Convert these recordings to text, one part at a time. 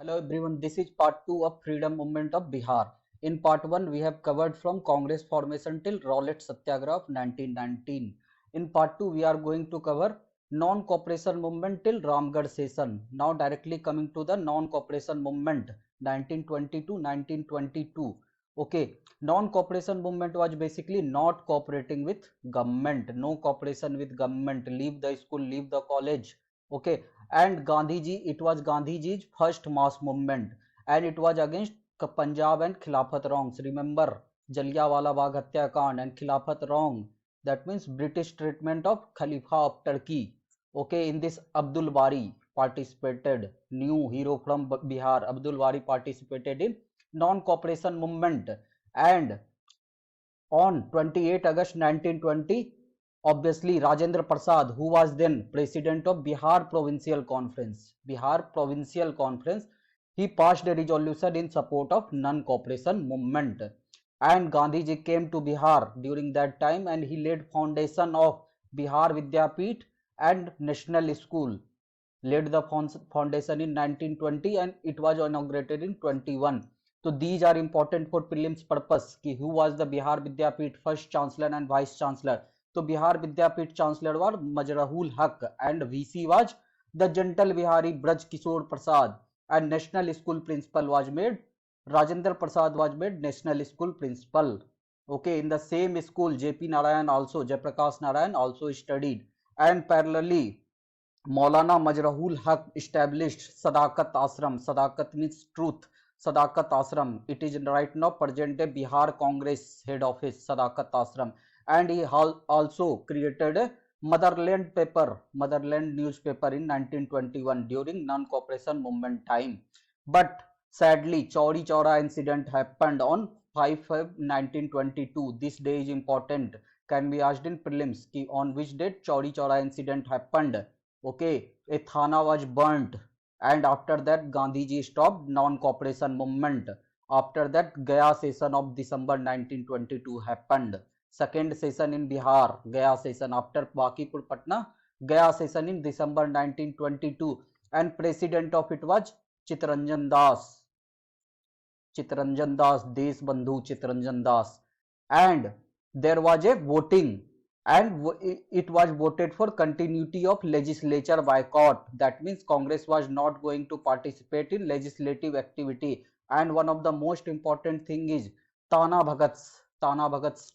Hello everyone, this is part 2 of Freedom Movement of Bihar. In part 1, we have covered from Congress formation till Rowlatt Satyagraha of 1919. In part 2, we are going to cover non-cooperation movement till Ramgarh session. Now directly coming to the non-cooperation movement 1920 to 1922. Okay, non-cooperation movement was basically not cooperating with government, no cooperation with government, leave the school, leave the college. Okay, and Gandhiji, it was Gandhiji's first mass movement and it was against Punjab and Khilafat wrongs. Remember Jallianwala Bagh Hatyakand and Khilafat wrong. That means British treatment of Khalifa of Turkey. Okay, in this Abdul Bari participated, new hero from Bihar. Abdul Bari participated in non-cooperation movement and on 28 August 1920, obviously Rajendra Prasad, who was then president of Bihar Provincial Conference, he passed a resolution in support of non-cooperation movement. And Gandhiji came to Bihar during that time and he laid foundation of Bihar Vidyapeeth and National School. Laid the foundation in 1920 and it was inaugurated in 21. So these are important for prelims purpose ki who was the Bihar Vidyapeeth first chancellor and vice chancellor. So Bihar Vidyapeeth chancellor was Majrahul Haq and VC was the gentle Bihari Braj Kishore Prasad and national school principal was made Rajendra Prasad was made national school principal. Okay, in the same school JP Narayan also Jayaprakash Narayan also studied and parallelly Maulana Majrahul Haq established Sadakat Ashram. Sadakat means truth. Sadakat Ashram. It is right now present day Bihar Congress head office Sadakat Ashram. And he also created a Motherland newspaper in 1921 during non-cooperation movement time. But sadly, Chauri Chaura incident happened on 5/5/1922. This day is important. Can be asked in prelims ki on which date Chauri Chaura incident happened. Okay, a thana was burnt and after that Gandhiji stopped non-cooperation movement. After that Gaya session of December 1922 happened. Second session in Bihar, Gaya session after Bakipur Patna, Gaya session in December 1922 and president of it was Chittaranjan Das. Chittaranjan Das, Deshbandhu Chittaranjan Das, and there was a voting and it was voted for continuity of legislature boycott. That means Congress was not going to participate in legislative activity. And one of the most important thing is Tana Bhagat's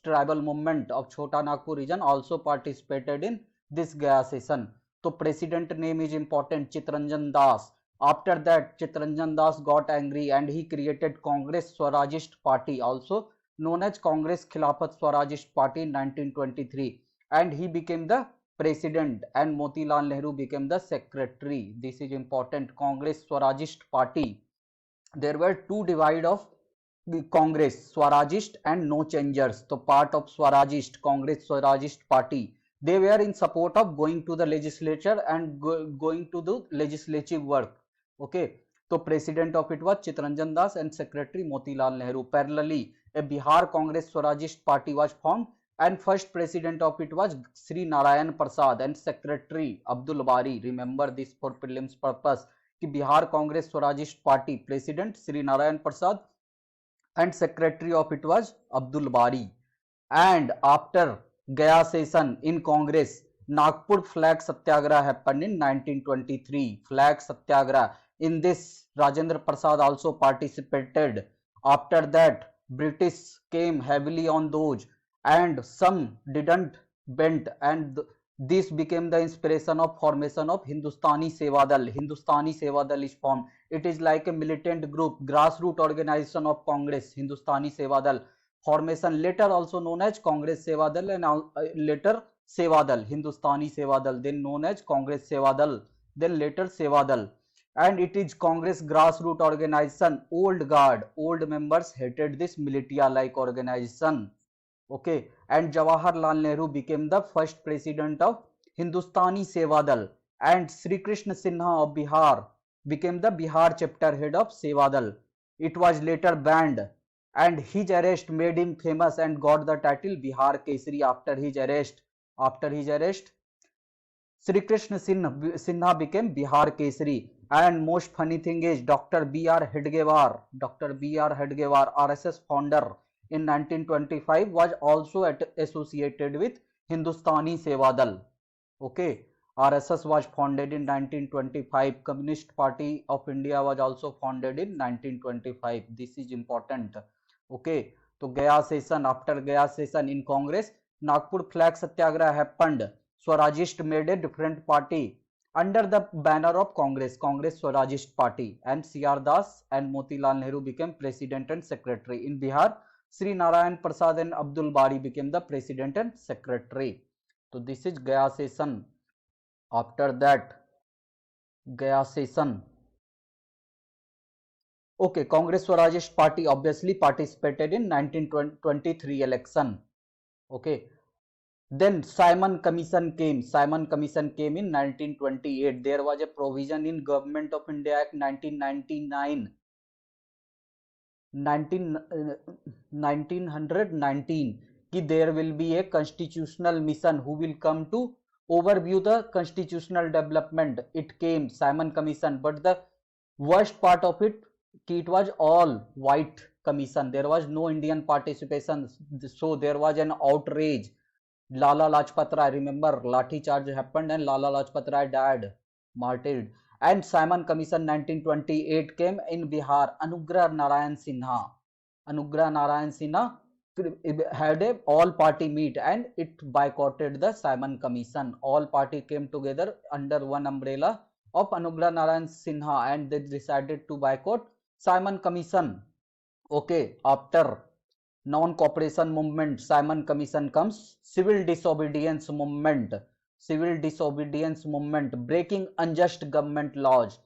tribal movement of Chota Nagpur region also participated in this Gaya session. So president name is important, Chittaranjan Das. After that, Chittaranjan Das got angry and he created Congress Swarajist Party, also known as Congress Khilafat Swarajist Party in 1923, and he became the president and Motilal Nehru became the secretary. This is important. Congress Swarajist Party. There were two divide of the Congress, Swarajist and No Changers. So part of Swarajist, Congress Swarajist Party, they were in support of going to the legislature and going to the legislative work. Okay, so president of it was Chittaranjan Das and secretary Motilal Nehru. Parallelly, a Bihar Congress Swarajist Party was formed and first president of it was Sri Narayan Prasad and secretary Abdul Bari. Remember this for prelims purpose कि Bihar Congress Swarajist Party president Sri Narayan Prasad and secretary of it was Abdul Bari. And after Gaya session in Congress, Nagpur flag satyagraha happened in 1923. Flag satyagraha. In this, Rajendra Prasad also participated. After that, British came heavily on those and some didn't bend, and this became the inspiration of formation of Hindustani Seva Dal. Hindustani Seva Dal is formed. It is like a militant group, grassroots organization of Congress, Hindustani Seva Dal. Formation later also known as Congress Seva Dal and later Seva Dal, Hindustani Seva Dal, then known as Congress Seva Dal, then later Seva Dal. And it is Congress grassroots organization. Old guard, old members hated this militia like organization. Okay, and Jawaharlal Nehru became the first president of Hindustani Seva Dal and Sri Krishna Sinha of Bihar became the Bihar chapter head of Seva Dal. It was later banned and his arrest made him famous and got the title Bihar Kesari after his arrest. After his arrest, Sri Krishna Sinha became Bihar Kesari And most funny thing is Dr. B.R. Hedgewar, Dr. B.R. Hedgewar, RSS founder in 1925, was also associated with Hindustani Seva Dal. Okay, RSS was founded in 1925. Communist Party of India was also founded in 1925. This is important. Okay, so Gaya session, after Gaya session in Congress, Nagpur flag satyagraha happened. Swarajist made a different party under the banner of Congress, Congress Swarajist Party, and C.R. Das and Motilal Nehru became president and secretary. In Bihar, Sri Narayan Prasad and Abdul Bari became the president and secretary. So this is Gaya session. After that, Gaya session. Okay, Congress Swarajist Party obviously participated in 1923 election. Okay, then Simon Commission came. Simon Commission came in 1928. There was a provision in Government of India Act 1999, 1919 कि there will be a constitutional mission who will come to overview the constitutional development. It came Simon Commission, but the worst part of it, it was all white commission. There was no Indian participation, so there was an outrage. Lala Lajpat Rai, remember, Lathi charge happened and Lala Lajpat Rai died, martyred. And Simon Commission 1928 came in Bihar. Anugrah Narayan Sinha. Anugrah Narayan Sinha had a all party meet and it boycotted the Simon Commission. All party came together under one umbrella of Anugrah Narayan Sinha and they decided to boycott Simon Commission. Okay, after non-cooperation movement, Simon Commission comes. Civil disobedience movement, breaking unjust government laws.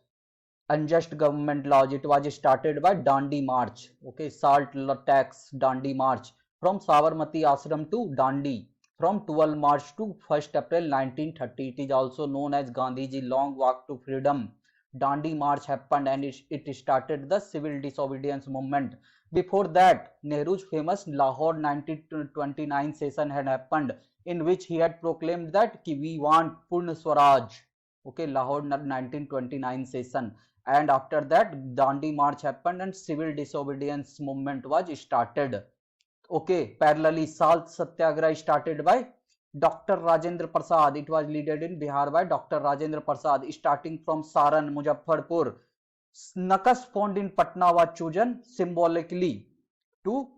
Unjust government laws, it was started by Dandi March. Okay, salt tax Dandi March from Sabarmati Ashram to Dandi from 12 March to 1st April 1930. It is also known as Gandhiji Long Walk to Freedom. Dandi March happened and it started the civil disobedience movement. Before that, Nehru's famous Lahore 1929 session had happened, in which he had proclaimed that we want Purna Swaraj. Okay, Lahore 1929 session. And after that, Dandi March happened and civil disobedience movement was started. Okay, parallelly, Salt Satyagraha started by Dr. Rajendra Prasad. It was led in Bihar by Dr. Rajendra Prasad, starting from Saran, Muzaffarpur. Nakas found in Patna was chosen symbolically to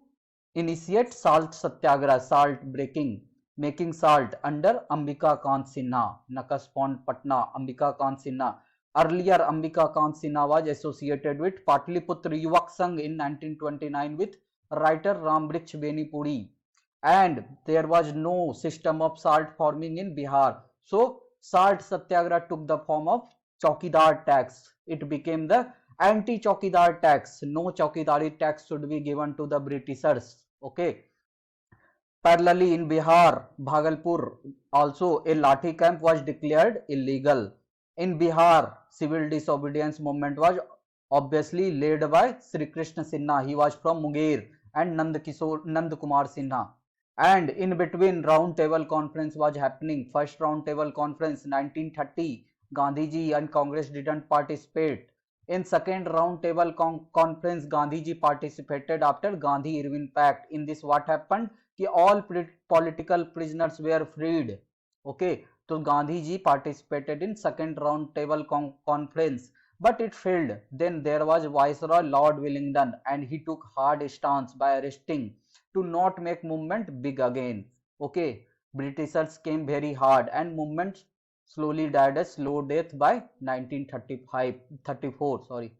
initiate salt satyagraha, salt breaking, making salt under Ambika Kant Sinha. Nakas found Patna, Ambika Kant Sinha. Earlier, Ambika Kant Sinha was associated with Patliputra Yuvak Sangh in 1929 with writer Rambriksh Benipuri. And there was no system of salt forming in Bihar. So, salt satyagraha took the form of Chaukidar tax. It became the anti-Chaukidar tax. No Chaukidari tax should be given to the Britishers. Okay. Parallelly in Bihar, Bhagalpur, also a Lathi camp was declared illegal. In Bihar, civil disobedience movement was obviously led by Sri Krishna Sinha. He was from Munger, and Nand Kumar Sinha. And in between, round table conference was happening. First round table conference 1930, Gandhiji and Congress didn't participate. In second round table conference, Gandhiji participated after Gandhi Irwin Pact. In this, what happened? Ki all political prisoners were freed. Okay, so Gandhiji participated in second round table conference, but it failed. Then there was Viceroy Lord Wellington, and he took hard stance by arresting to not make movement big again. Okay, Britishers came very hard and movement slowly died a slow death by 1934. Sorry.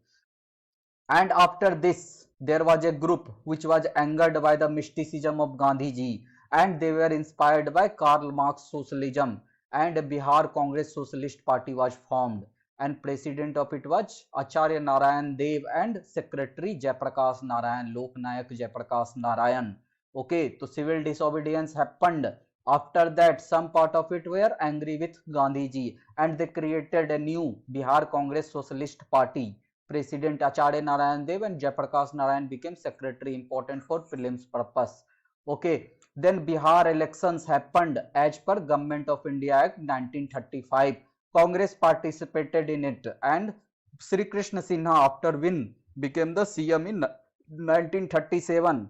And after this, there was a group which was angered by the mysticism of Gandhiji, and they were inspired by Karl Marx socialism, and Bihar Congress Socialist Party was formed, and president of it was Acharya Narayan Dev and secretary Jayaprakash Narayan, Loknayak Jayaprakash Narayan. Okay, so civil disobedience happened. After that, some part of it were angry with Gandhiji, and they created a new Bihar Congress Socialist Party. President Acharya Narayan Dev and Jayaprakash Narayan became secretary, important for prelims purpose. Okay, then Bihar elections happened as per Government of India Act 1935. Congress participated in it, and Sri Krishna Sinha after win became the CM in 1937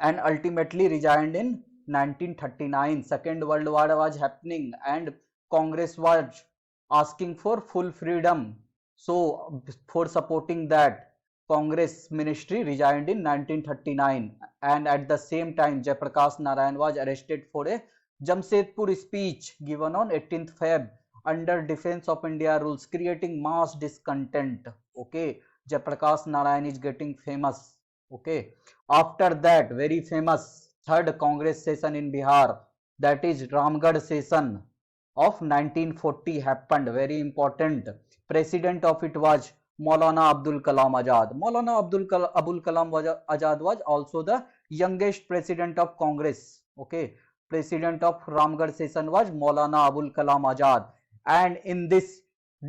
and ultimately resigned in 1939. Second World War was happening and Congress was asking for full freedom. So for supporting that, Congress ministry resigned in 1939, and at the same time Jayaprakash Narayan was arrested for a Jamshedpur speech given on 18th Feb under Defense of India rules, creating mass discontent. Okay, Jayaprakash Narayan is getting famous. Okay, after that, very famous third Congress session in Bihar, that is Ramgarh session of 1940 happened. Very important. President of it was Maulana Abdul Kalam Azad. Maulana Abdul Kalam Azad was also the youngest president of Congress. Okay, president of Ramgarh session was Maulana Abdul Kalam Azad, and in this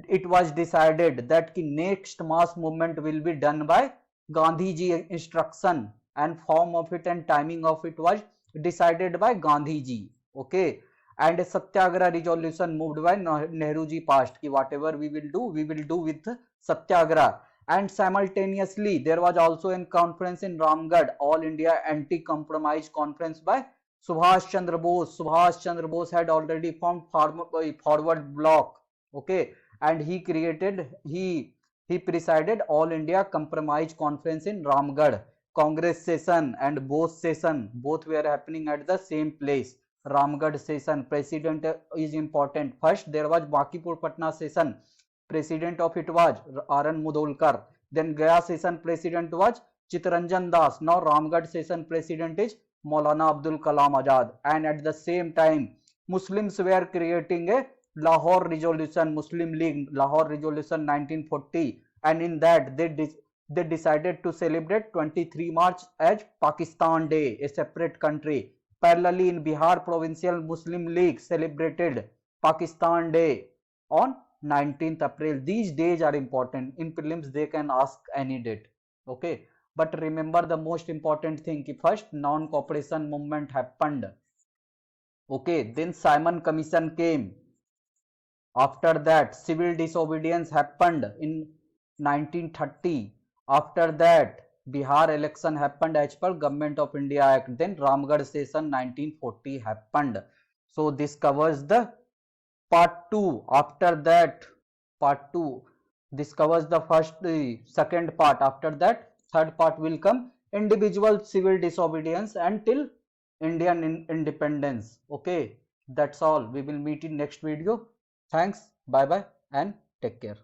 it was decided that the next mass movement will be done by Gandhi ji instruction, and form of it and timing of it was decided by Gandhi ji. Okay, and a Satyagraha resolution moved by Nehru ji passed ki whatever we will do with Satyagraha. And simultaneously there was also a conference in Ramgarh, All India Anti-Compromise Conference by Subhash Chandra Bose. Subhash Chandra Bose had already formed forward bloc. Okay, and he presided All India Compromise Conference in Ramgarh. Congress session and Bose session both were happening at the same place. Ramgarh session, president is important. First there was Bakipur Patna session, president of it was R.N. Mudolkar. Then Gaya session president was Chittaranjan Das. Now Ramgarh session president is Maulana Abdul Kalam Azad. And at the same time Muslims were creating a Lahore resolution, Muslim League Lahore resolution 1940, and in that they decided to celebrate 23 March as Pakistan Day, a separate country. Parallelly, in Bihar, Provincial Muslim League celebrated Pakistan Day on 19th April. These days are important. In prelims, they can ask any date. Okay. But remember the most important thing, first non-cooperation movement happened. Okay. Then Simon Commission came. After that, civil disobedience happened in 1930. After that, Bihar election happened as per Government of India Act. Then Ramgarh session 1940 happened. So this covers the part 2. After that, part 2, this covers the second part. After that, third part will come, individual civil disobedience until Indian independence. Okay, that's all. We will meet in next video. Thanks, bye bye, and take care.